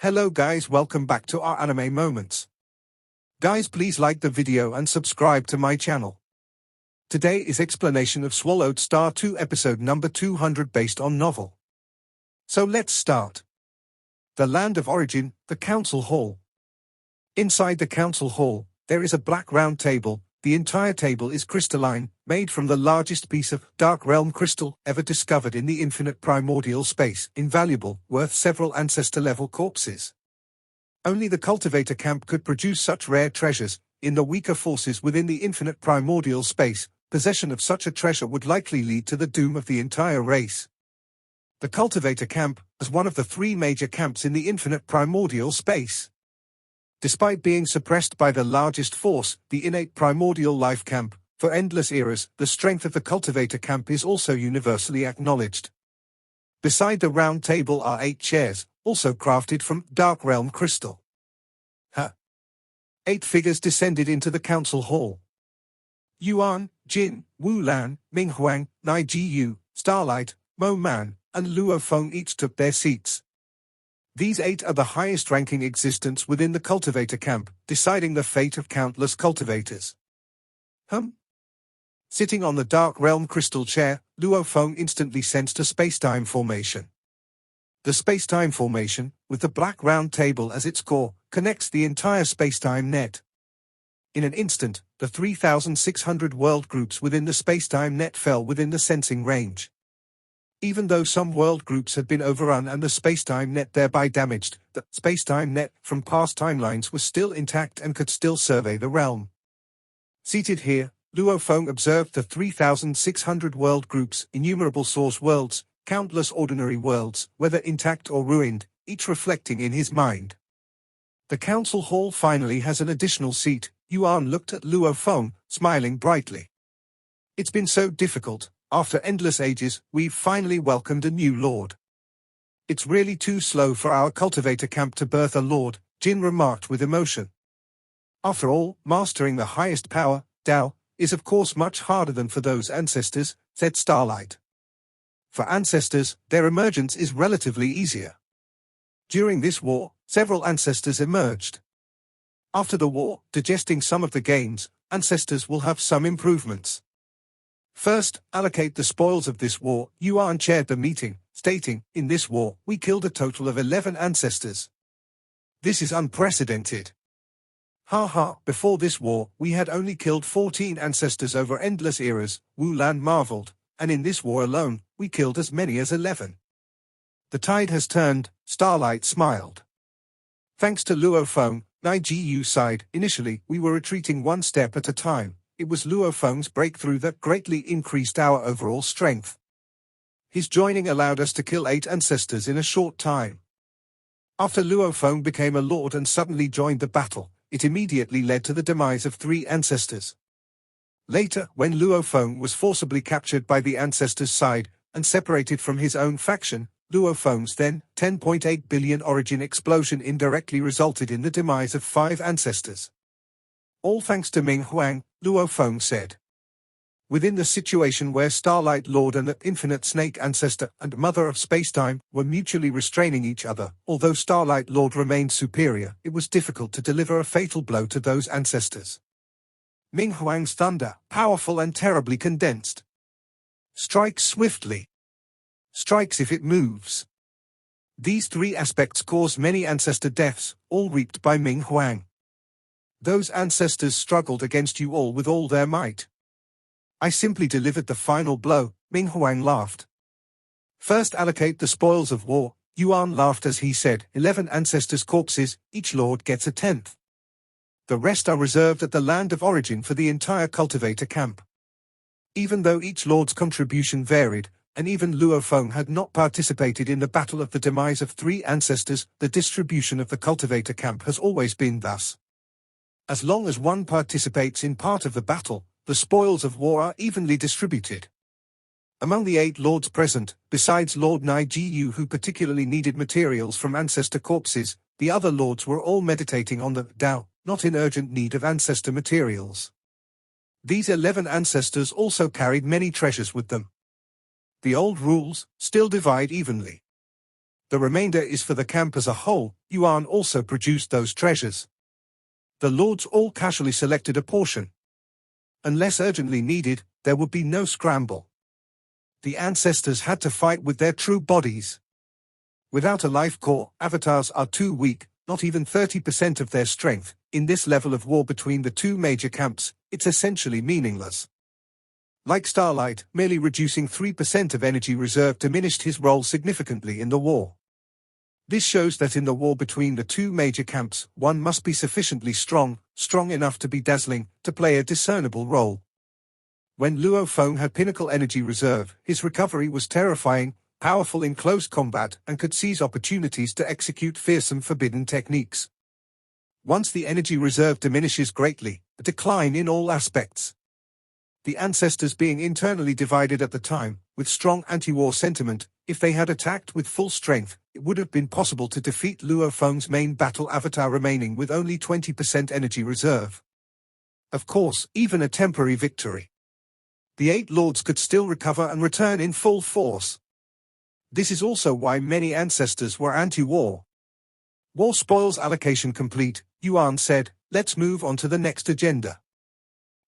Hello guys, welcome back to our anime moments. Guys, please like the video and subscribe to my channel. Today is explanation of Swallowed Star 2 episode number 200 based on novel. So let's start. The land of origin, the council hall. Inside the council hall, there is a black round table. The entire table is crystalline, made from the largest piece of dark realm crystal ever discovered in the infinite primordial space, invaluable, worth several ancestor-level corpses. Only the cultivator camp could produce such rare treasures. In the weaker forces within the infinite primordial space, possession of such a treasure would likely lead to the doom of the entire race. The cultivator camp, as one of the three major camps in the infinite primordial space. Despite being suppressed by the largest force, the innate primordial life camp, for endless eras, the strength of the cultivator camp is also universally acknowledged. Beside the round table are 8 chairs, also crafted from dark realm crystal. 8 figures descended into the council hall. Yuan, Jin, Wu Lan, Ming Huang, Nai Jiyu, Starlight, Mo Man, and Luo Feng each took their seats. These 8 are the highest-ranking existence within the cultivator camp, deciding the fate of countless cultivators. Sitting on the dark realm crystal chair, Luo Feng instantly sensed a space-time formation. The space-time formation, with the black round table as its core, connects the entire space-time net. In an instant, the 3,600 world groups within the space-time net fell within the sensing range. Even though some world groups had been overrun and the spacetime net thereby damaged, the spacetime net from past timelines was still intact and could still survey the realm. Seated here, Luo Feng observed the 3,600 world groups, innumerable source worlds, countless ordinary worlds, whether intact or ruined, each reflecting in his mind. The council hall finally has an additional seat. Yuan looked at Luo Feng, smiling brightly. It's been so difficult. After endless ages, we've finally welcomed a new lord. It's really too slow for our cultivator camp to birth a lord, Jin remarked with emotion. After all, mastering the highest power, Tao, is of course much harder than for those ancestors, said Starlight. For ancestors, their emergence is relatively easier. During this war, several ancestors emerged. After the war, digesting some of the gains, ancestors will have some improvements. First, allocate the spoils of this war. Yuan chaired the meeting, stating, in this war, we killed a total of 11 ancestors. This is unprecedented. Before this war, we had only killed 14 ancestors over endless eras, Wu Lan marveled, and in this war alone, we killed as many as 11. The tide has turned, Starlight smiled. Thanks to Luo Feng, Nai Jiyu sighed. Initially, we were retreating one step at a time. It was Luo Feng's breakthrough that greatly increased our overall strength. His joining allowed us to kill 8 ancestors in a short time. After Luo Feng became a lord and suddenly joined the battle, it immediately led to the demise of 3 ancestors. Later, when Luo Feng was forcibly captured by the ancestors' side and separated from his own faction, Luo Feng's then 10.8 billion origin explosion indirectly resulted in the demise of 5 ancestors. All thanks to Ming Huang, Luo Feng said. Within the situation where Starlight Lord and the Infinite Snake Ancestor and Mother of Spacetime were mutually restraining each other, although Starlight Lord remained superior, it was difficult to deliver a fatal blow to those ancestors. Ming Huang's thunder, powerful and terribly condensed. Strikes swiftly. Strikes if it moves. These 3 aspects caused many ancestor deaths, all reaped by Ming Huang. Those ancestors struggled against you all with all their might. I simply delivered the final blow, Ming Huang laughed. First allocate the spoils of war, Yuan laughed as he said, 11 ancestors' corpses, each lord gets a 10th. The rest are reserved at the land of origin for the entire cultivator camp. Even though each lord's contribution varied, and even Luo Feng had not participated in the battle of the demise of 3 ancestors, the distribution of the cultivator camp has always been thus. As long as one participates in part of the battle, the spoils of war are evenly distributed. Among the 8 lords present, besides Lord Nai Jiyu who particularly needed materials from ancestor corpses, the other lords were all meditating on the Tao, not in urgent need of ancestor materials. These 11 ancestors also carried many treasures with them. The old rules, still divide evenly. The remainder is for the camp as a whole. Yuan also produced those treasures. The lords all casually selected a portion. Unless urgently needed, there would be no scramble. The ancestors had to fight with their true bodies. Without a life core, avatars are too weak, not even 30% of their strength. In this level of war between the two major camps, it's essentially meaningless. Like Starlight, merely reducing 3% of energy reserve diminished his role significantly in the war. This shows that in the war between the two major camps, one must be sufficiently strong enough to be dazzling, to play a discernible role. When Luo Feng had pinnacle energy reserve, his recovery was terrifying, powerful in close combat, and could seize opportunities to execute fearsome forbidden techniques. Once the energy reserve diminishes greatly, a decline in all aspects. The ancestors being internally divided at the time, with strong anti-war sentiment, if they had attacked with full strength, it would have been possible to defeat Luo Feng's main battle avatar remaining with only 20% energy reserve. Of course, even a temporary victory. The 8 lords could still recover and return in full force. This is also why many ancestors were anti-war. War spoils allocation complete, Yuan said, let's move on to the next agenda.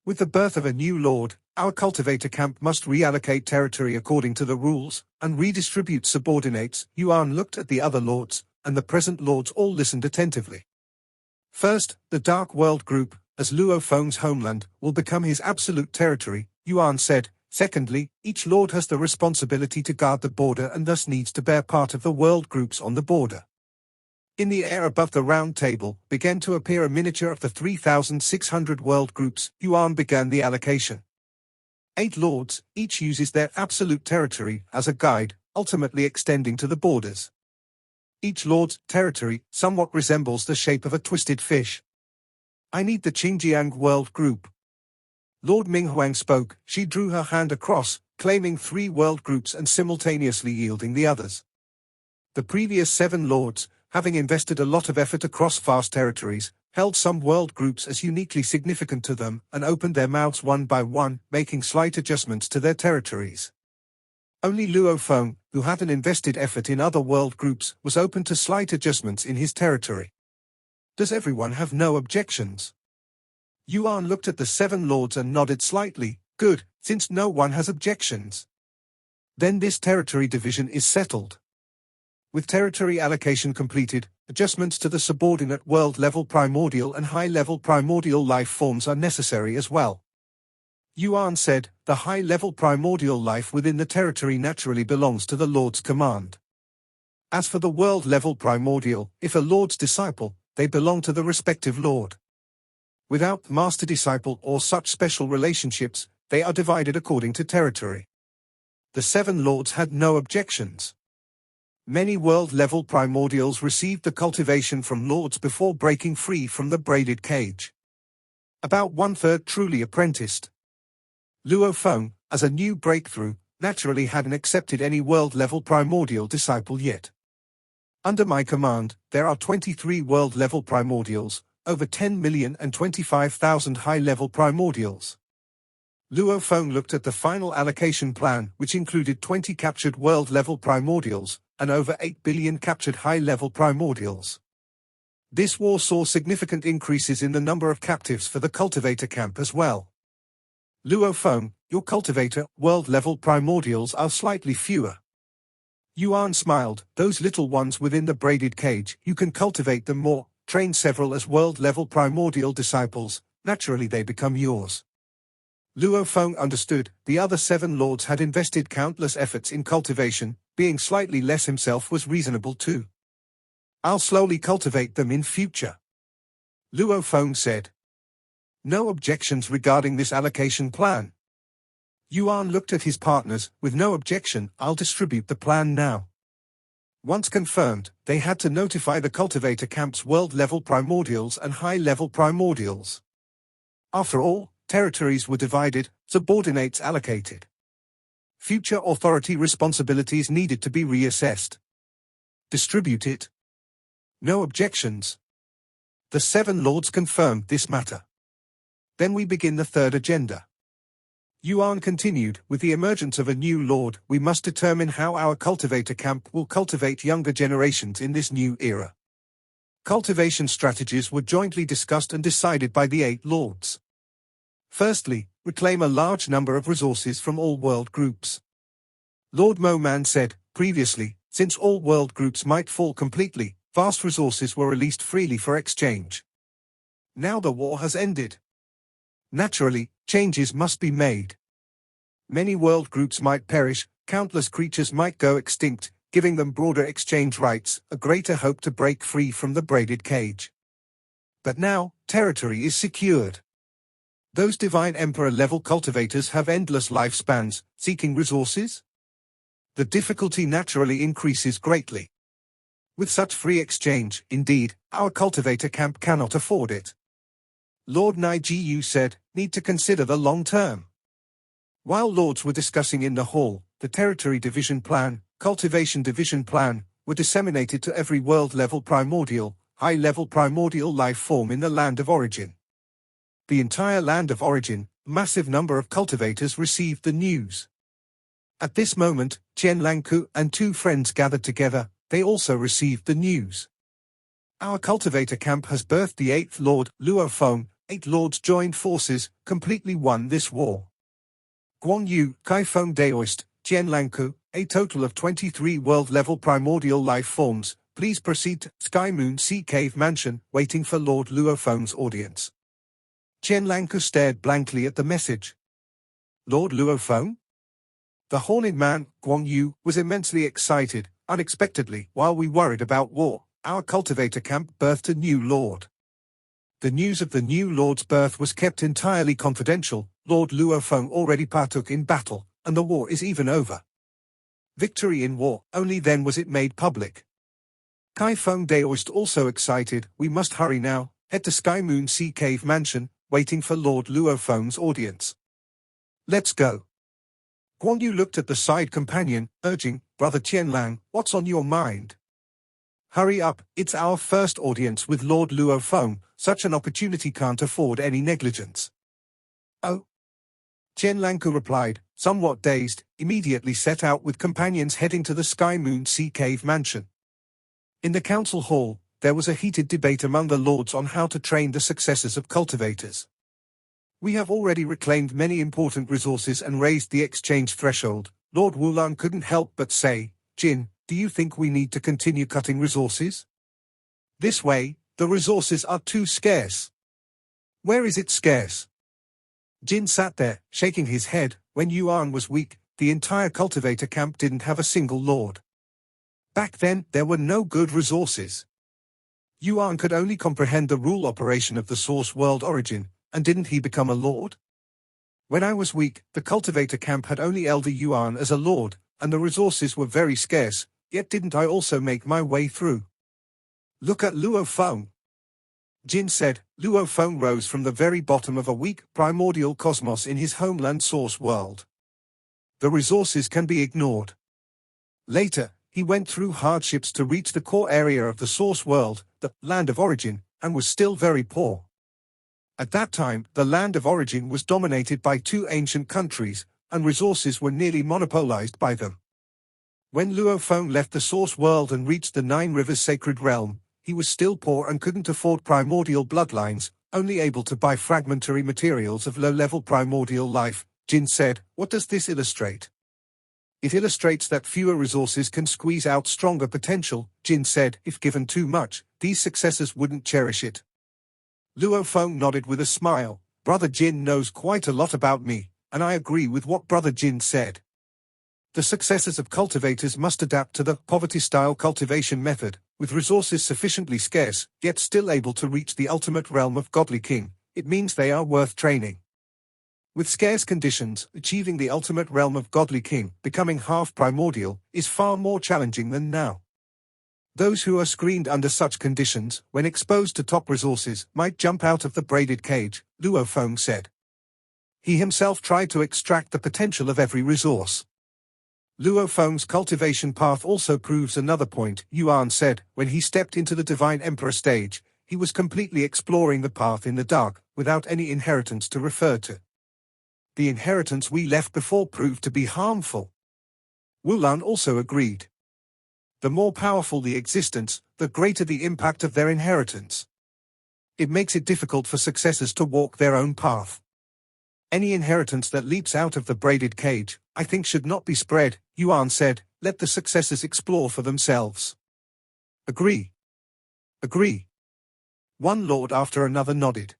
With the birth of a new lord, our cultivator camp must reallocate territory according to the rules, and redistribute subordinates. Yuan looked at the other lords, and the present lords all listened attentively. First, the Dark World Group, as Luo Feng's homeland, will become his absolute territory, Yuan said. Secondly, each lord has the responsibility to guard the border and thus needs to bear part of the world groups on the border. In the air above the round table began to appear a miniature of the 3,600 world groups. Yuan began the allocation. 8 lords, each uses their absolute territory as a guide, ultimately extending to the borders. Each lord's territory somewhat resembles the shape of a twisted fish. I need the Xinjiang world group. Lord Minghuang spoke. She drew her hand across, claiming 3 world groups and simultaneously yielding the others. The previous 7 lords, having invested a lot of effort across vast territories, held some world groups as uniquely significant to them and opened their mouths one by one, making slight adjustments to their territories. Only Luo Feng, who hadn't invested effort in other world groups, was open to slight adjustments in his territory. Does everyone have no objections? Yuan looked at the 7 lords and nodded slightly. Good, since no one has objections. Then this territory division is settled. With territory allocation completed, adjustments to the subordinate world-level primordial and high-level primordial life forms are necessary as well. Yuan said, the high-level primordial life within the territory naturally belongs to the Lord's command. As for the world-level primordial, if a Lord's disciple, they belong to the respective Lord. Without master-disciple or such special relationships, they are divided according to territory. The 7 lords had no objections. Many world-level primordials received the cultivation from lords before breaking free from the braided cage. About 1/3 truly apprenticed. Luo Feng, as a new breakthrough, naturally hadn't accepted any world-level primordial disciple yet. Under my command, there are 23 world-level primordials, over 10,025,000 high-level primordials. Luo Feng looked at the final allocation plan, which included 20 captured world-level primordials, and over 8 billion captured high-level primordials. This war saw significant increases in the number of captives for the cultivator camp as well. Luo Feng, your cultivator, world-level primordials are slightly fewer. Yuan smiled. Those little ones within the braided cage, you can cultivate them more, train several as world-level primordial disciples, naturally they become yours. Luo Feng understood. The other 7 lords had invested countless efforts in cultivation, being slightly less himself was reasonable too. I'll slowly cultivate them in future. Luo Feng said. No objections regarding this allocation plan. Yuan looked at his partners. With no objection, I'll distribute the plan now. Once confirmed, they had to notify the cultivator camp's world-level primordials and high-level primordials. After all, territories were divided, subordinates allocated. Future authority responsibilities needed to be reassessed. Distribute it. No objections. The 7 lords confirmed this matter. Then we begin the third agenda. Yuan continued, with the emergence of a new lord, we must determine how our cultivator camp will cultivate younger generations in this new era. Cultivation strategies were jointly discussed and decided by the 8 lords. Firstly, reclaim a large number of resources from all world groups. Lord Moman said, previously, since all world groups might fall completely, vast resources were released freely for exchange. Now the war has ended. Naturally, changes must be made. Many world groups might perish, countless creatures might go extinct, giving them broader exchange rights, a greater hope to break free from the braided cage. But now, territory is secured. Those Divine Emperor-level cultivators have endless lifespans, seeking resources? The difficulty naturally increases greatly. With such free exchange, indeed, our cultivator camp cannot afford it. Lord Nijiu said, need to consider the long term. While lords were discussing in the hall, the territory division plan, cultivation division plan, were disseminated to every world-level primordial, high-level primordial life form in the land of origin. The entire land of origin, a massive number of cultivators received the news. At this moment, Chen Langku and 2 friends gathered together, they also received the news. Our cultivator camp has birthed the 8th Lord, Luo Feng. 8 lords joined forces, completely won this war. Guan Yu, Kai Feng Daoist, Chen Langku, a total of 23 world-level primordial life forms, please proceed to Sky Moon Sea Cave Mansion, waiting for Lord Luo Feng's audience. Chen Langku stared blankly at the message. Lord Luo Feng? The horned man, Guan Yu, was immensely excited. Unexpectedly, while we worried about war, our cultivator camp birthed a new lord. The news of the new lord's birth was kept entirely confidential. Lord Luo Feng already partook in battle, and the war is even over. Victory in war, only then was it made public. Kai Feng Daoist also excited, we must hurry now, head to Sky Moon Sea Cave Mansion, waiting for Lord Luo Feng's audience. Let's go. Guan Yu looked at the side companion, urging, Brother Qianlang, what's on your mind? Hurry up, it's our first audience with Lord Luo Feng, such an opportunity can't afford any negligence. Oh. Chen Langku replied, somewhat dazed, immediately set out with companions heading to the Sky Moon Sea Cave Mansion. In the council hall, there was a heated debate among the lords on how to train the successors of cultivators. We have already reclaimed many important resources and raised the exchange threshold. Lord Wulan couldn't help but say, Jin, do you think we need to continue cutting resources? This way, the resources are too scarce. Where is it scarce? Jin sat there, shaking his head. When Yuan was weak, the entire cultivator camp didn't have a single lord. Back then, there were no good resources. Yuan could only comprehend the rule operation of the source world origin, and didn't he become a lord? When I was weak, the cultivator camp had only Elder Yuan as a lord, and the resources were very scarce, yet didn't I also make my way through? Look at Luo Feng. Jin said. Luo Feng rose from the very bottom of a weak, primordial cosmos in his homeland source world. The resources can be ignored. Later, he went through hardships to reach the core area of the source world, the land of origin, and was still very poor. At that time, the land of origin was dominated by 2 ancient countries, and resources were nearly monopolized by them. When Luo Feng left the source world and reached the 9 Rivers Sacred Realm, he was still poor and couldn't afford primordial bloodlines, only able to buy fragmentary materials of low-level primordial life. Jin said, what does this illustrate? It illustrates that fewer resources can squeeze out stronger potential. Jin said, if given too much, these successors wouldn't cherish it. Luo Feng nodded with a smile. Brother Jin knows quite a lot about me, and I agree with what Brother Jin said. The successors of cultivators must adapt to the poverty-style cultivation method, with resources sufficiently scarce, yet still able to reach the ultimate realm of Godly King. It means they are worth training. With scarce conditions, achieving the ultimate realm of Godly King, becoming half primordial, is far more challenging than now. Those who are screened under such conditions, when exposed to top resources, might jump out of the braided cage, Luo Feng said. He himself tried to extract the potential of every resource. Luo Feng's cultivation path also proves another point, Yuan said. When he stepped into the Divine Emperor stage, he was completely exploring the path in the dark, without any inheritance to refer to. The inheritance we left before proved to be harmful. Wulan also agreed. The more powerful the existence, the greater the impact of their inheritance. It makes it difficult for successors to walk their own path. Any inheritance that leaps out of the braided cage, I think should not be spread, Yuan said. Let the successors explore for themselves. Agree. Agree. One lord after another nodded.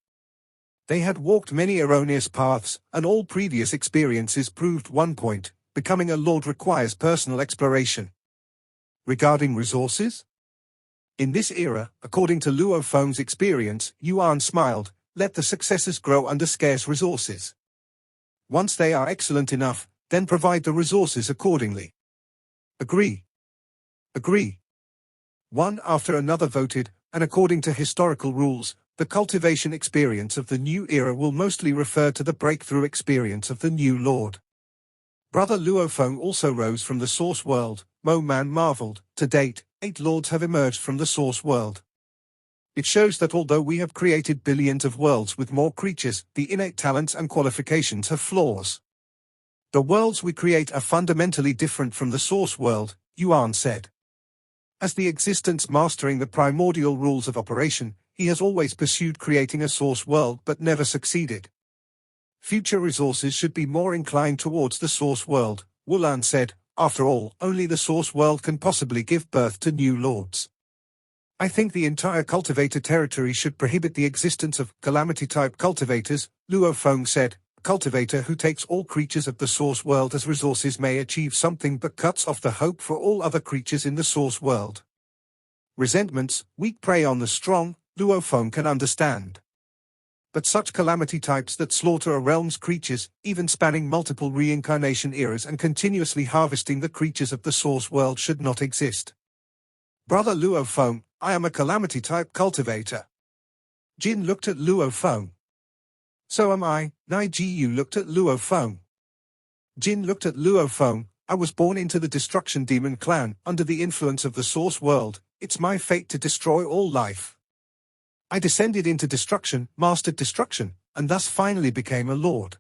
They had walked many erroneous paths, and all previous experiences proved one point: becoming a lord requires personal exploration. Regarding resources? In this era, according to Luo Feng's experience, Yuan smiled, let the successors grow under scarce resources. Once they are excellent enough, then provide the resources accordingly. Agree. Agree. One after another voted, and according to historical rules, the cultivation experience of the new era will mostly refer to the breakthrough experience of the new lord. Brother Luo Feng also rose from the source world. Mo Man marveled. To date, 8 lords have emerged from the source world. It shows that although we have created billions of worlds with more creatures, the innate talents and qualifications have flaws. The worlds we create are fundamentally different from the source world, Yuan said. As the existence mastering the primordial rules of operation, he has always pursued creating a source world but never succeeded. Future resources should be more inclined towards the source world, Wulan said. After all, only the source world can possibly give birth to new lords. I think the entire cultivator territory should prohibit the existence of calamity-type cultivators, Luo Feng said. A cultivator who takes all creatures of the source world as resources may achieve something but cuts off the hope for all other creatures in the source world. Resentments, weak prey on the strong, Luo Feng can understand. But such calamity types that slaughter a realm's creatures, even spanning multiple reincarnation eras and continuously harvesting the creatures of the source world, should not exist. Brother Luo Feng, I am a calamity-type cultivator. Jin looked at Luo Feng. So am I. Nai Jiyu looked at Luo Feng. Jin looked at Luo Feng. I was born into the Destruction Demon clan, under the influence of the source world. It's my fate to destroy all life. I descended into destruction, mastered destruction, and thus finally became a lord.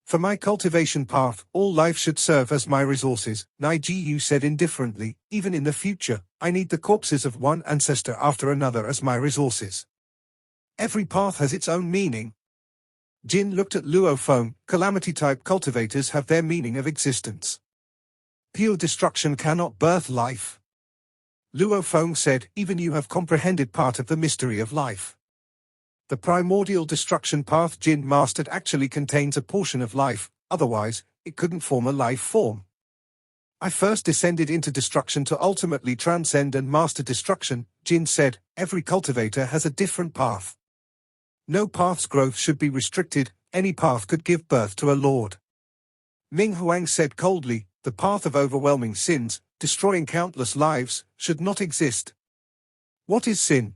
For my cultivation path, all life should serve as my resources, Nai Jiyu said indifferently. Even in the future, I need the corpses of one ancestor after another as my resources. Every path has its own meaning. Jin looked at Luo Feng. Calamity-type cultivators have their meaning of existence. Pure destruction cannot birth life. Luo Feng said, even you have comprehended part of the mystery of life. The primordial destruction path Jin mastered actually contains a portion of life, otherwise, it couldn't form a life form. I first descended into destruction to ultimately transcend and master destruction, Jin said. Every cultivator has a different path. No path's growth should be restricted, any path could give birth to a lord. Ming Huang said coldly, the path of overwhelming sins, destroying countless lives, should not exist. What is sin?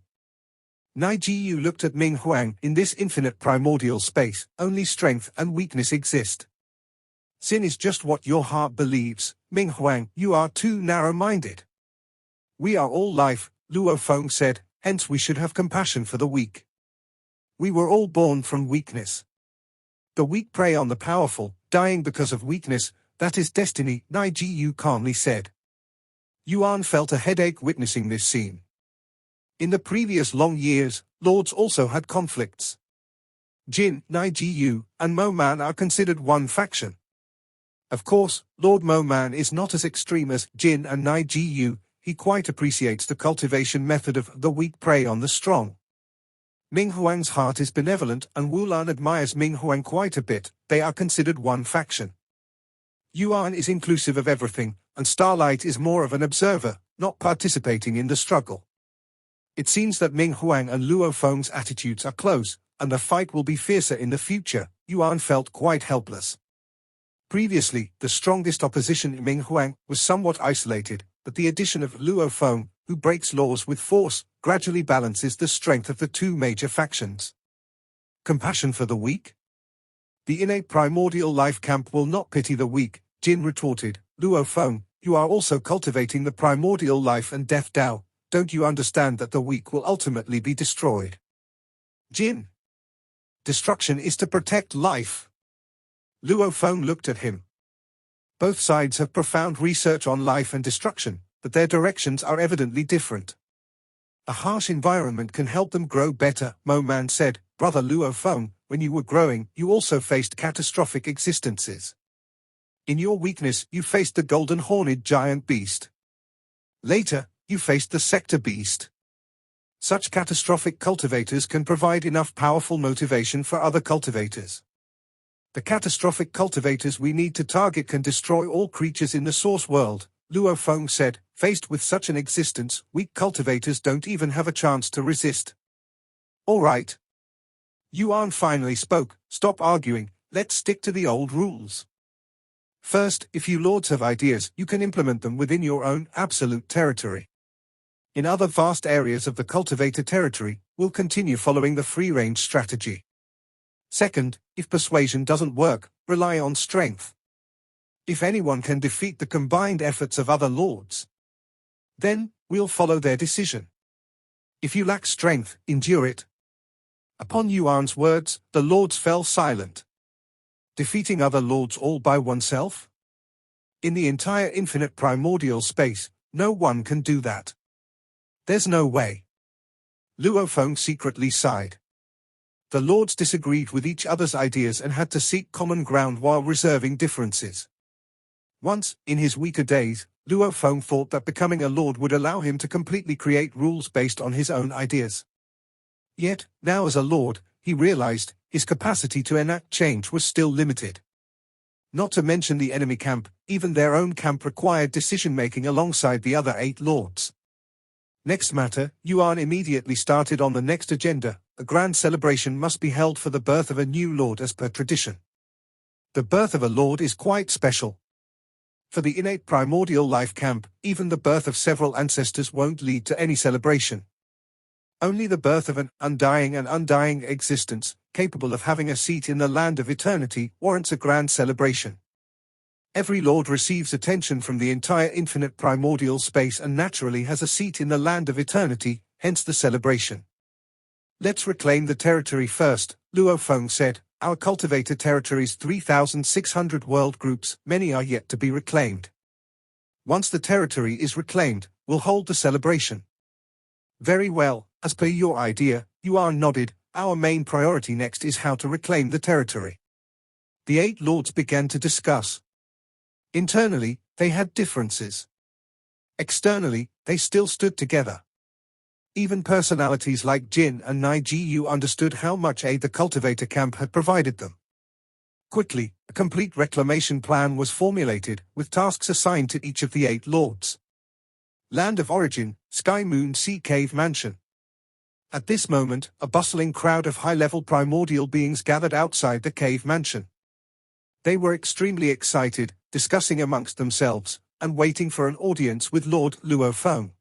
Nai Jiyu looked at Ming Huang. In this infinite primordial space, only strength and weakness exist. Sin is just what your heart believes. Ming Huang, you are too narrow-minded. We are all life, Luo Feng said, hence we should have compassion for the weak. We were all born from weakness. The weak prey on the powerful, dying because of weakness, that is destiny, Nai Jiyu calmly said. Yuan felt a headache witnessing this scene. In the previous long years, lords also had conflicts. Jin, Nai Jiyu, and Mo Man are considered one faction. Of course, Lord Mo Man is not as extreme as Jin and Nai Jiyu. He quite appreciates the cultivation method of the weak prey on the strong. Ming Huang's heart is benevolent, and Wulan admires Ming Huang quite a bit. They are considered one faction. Yuan is inclusive of everything, and Starlight is more of an observer, not participating in the struggle. It seems that Ming Huang and Luo Feng's attitudes are close, and the fight will be fiercer in the future. Yuan felt quite helpless. Previously, the strongest opposition in Ming Huang was somewhat isolated, but the addition of Luo Feng, who breaks laws with force, gradually balances the strength of the two major factions. Compassion for the weak? The innate primordial life camp will not pity the weak, Jin retorted. Luo Feng, you are also cultivating the primordial life and death Tao. Don't you understand that the weak will ultimately be destroyed? Jin. Destruction is to protect life. Luo Feng looked at him. Both sides have profound research on life and destruction, but their directions are evidently different. A harsh environment can help them grow better, Mo Man said. Brother Luo Feng, when you were growing, you also faced catastrophic existences. In your weakness, you faced the golden horned giant beast. Later, you faced the sector beast. Such catastrophic cultivators can provide enough powerful motivation for other cultivators. The catastrophic cultivators we need to target can destroy all creatures in the source world, Luo Feng said. Faced with such an existence, weak cultivators don't even have a chance to resist. All right. Yuan finally spoke. Stop arguing, let's stick to the old rules. First, if you lords have ideas, you can implement them within your own absolute territory. In other vast areas of the cultivator territory, we'll continue following the free-range strategy. Second, if persuasion doesn't work, rely on strength. If anyone can defeat the combined efforts of other lords, then we'll follow their decision. If you lack strength, endure it. Upon Yuan's words, the lords fell silent. Defeating other lords all by oneself? In the entire infinite primordial space, no one can do that. There's no way. Luo Feng secretly sighed. The lords disagreed with each other's ideas and had to seek common ground while reserving differences. Once, in his weaker days, Luo Feng thought that becoming a lord would allow him to completely create rules based on his own ideas. Yet, now as a lord, he realized his capacity to enact change was still limited. Not to mention the enemy camp, even their own camp required decision-making alongside the other 8 lords. Next matter, Yuan immediately started on the next agenda. A grand celebration must be held for the birth of a new lord as per tradition. The birth of a lord is quite special. For the innate primordial life camp, even the birth of several ancestors won't lead to any celebration. Only the birth of an undying existence, capable of having a seat in the land of eternity, warrants a grand celebration. Every lord receives attention from the entire infinite primordial space and naturally has a seat in the land of eternity, hence the celebration. Let's reclaim the territory first, Luo Feng said. Our cultivator territory's 3,600 world groups, many are yet to be reclaimed. Once the territory is reclaimed, we'll hold the celebration. Very well, as per your idea, Yuan nodded. Our main priority next is how to reclaim the territory. The 8 lords began to discuss. Internally, they had differences. Externally, they still stood together. Even personalities like Jin and Nai Jiu understood how much aid the cultivator camp had provided them. Quickly, a complete reclamation plan was formulated, with tasks assigned to each of the 8 lords. Land of Origin, Sky Moon Sea Cave Mansion. At this moment, a bustling crowd of high-level primordial beings gathered outside the cave mansion. They were extremely excited, discussing amongst themselves, and waiting for an audience with Lord Luo Feng.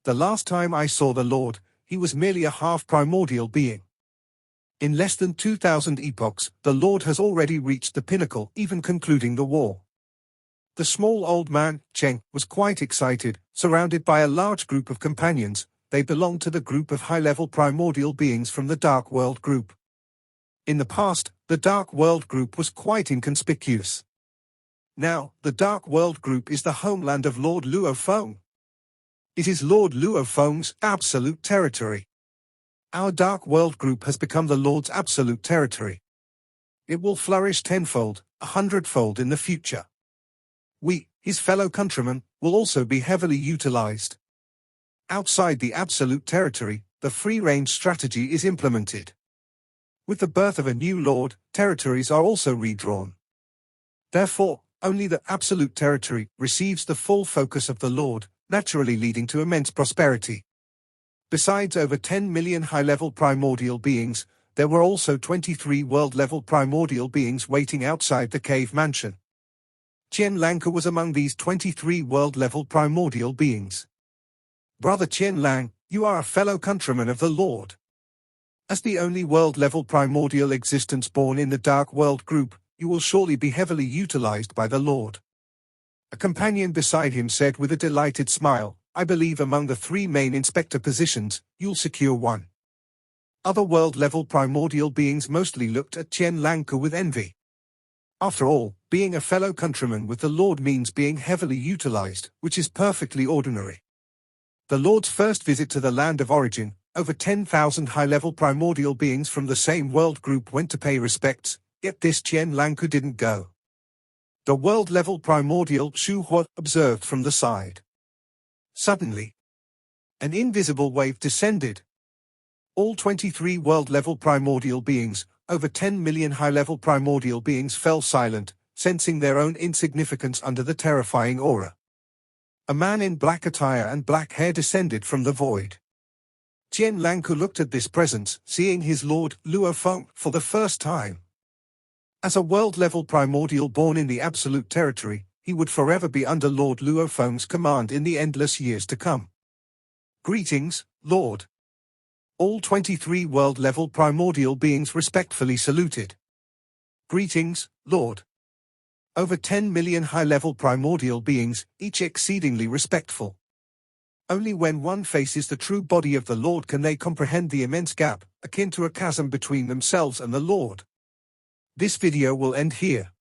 The last time I saw the Lord, he was merely a half-primordial being. In less than 2,000 epochs, the Lord has already reached the pinnacle, even concluding the war. The small old man, Cheng, was quite excited, surrounded by a large group of companions. They belonged to the group of high-level primordial beings from the Dark World group. In the past, the Dark World group was quite inconspicuous. Now, the Dark World group is the homeland of Lord Luo Feng. It is Lord Luo Feng's absolute territory. Our Dark World group has become the Lord's absolute territory. It will flourish tenfold, 100-fold in the future. We, his fellow countrymen, will also be heavily utilized. Outside the absolute territory, the free-range strategy is implemented. With the birth of a new lord, territories are also redrawn. Therefore, only the absolute territory receives the full focus of the lord, naturally leading to immense prosperity. Besides over 10 million high-level primordial beings, there were also 23 world-level primordial beings waiting outside the cave mansion. Qian Lanka was among these 23 world-level primordial beings. Brother Qian Lang, you are a fellow countryman of the Lord. As the only world-level primordial existence born in the Dark World group, you will surely be heavily utilized by the Lord. A companion beside him said with a delighted smile, I believe among the 3 main inspector positions, you'll secure one. Other world-level primordial beings mostly looked at Qian Lanka with envy. After all, being a fellow countryman with the Lord means being heavily utilized, which is perfectly ordinary. The Lord's first visit to the land of origin, over 10,000 high-level primordial beings from the same world group went to pay respects, yet this Chen Lanku didn't go. The world-level primordial Shu Hua observed from the side. Suddenly, an invisible wave descended. All 23 world-level primordial beings, over 10 million high-level primordial beings fell silent, sensing their own insignificance under the terrifying aura. A man in black attire and black hair descended from the void. Chen Lanku looked at this presence, seeing his lord, Luo Feng, for the first time. As a world-level primordial born in the absolute territory, he would forever be under Lord Luo Feng's command in the endless years to come. Greetings, Lord. All 23 world-level primordial beings respectfully saluted. Greetings, Lord. Over 10 million high-level primordial beings, each exceedingly respectful. Only when one faces the true body of the Lord can they comprehend the immense gap, akin to a chasm between themselves and the Lord. This video will end here.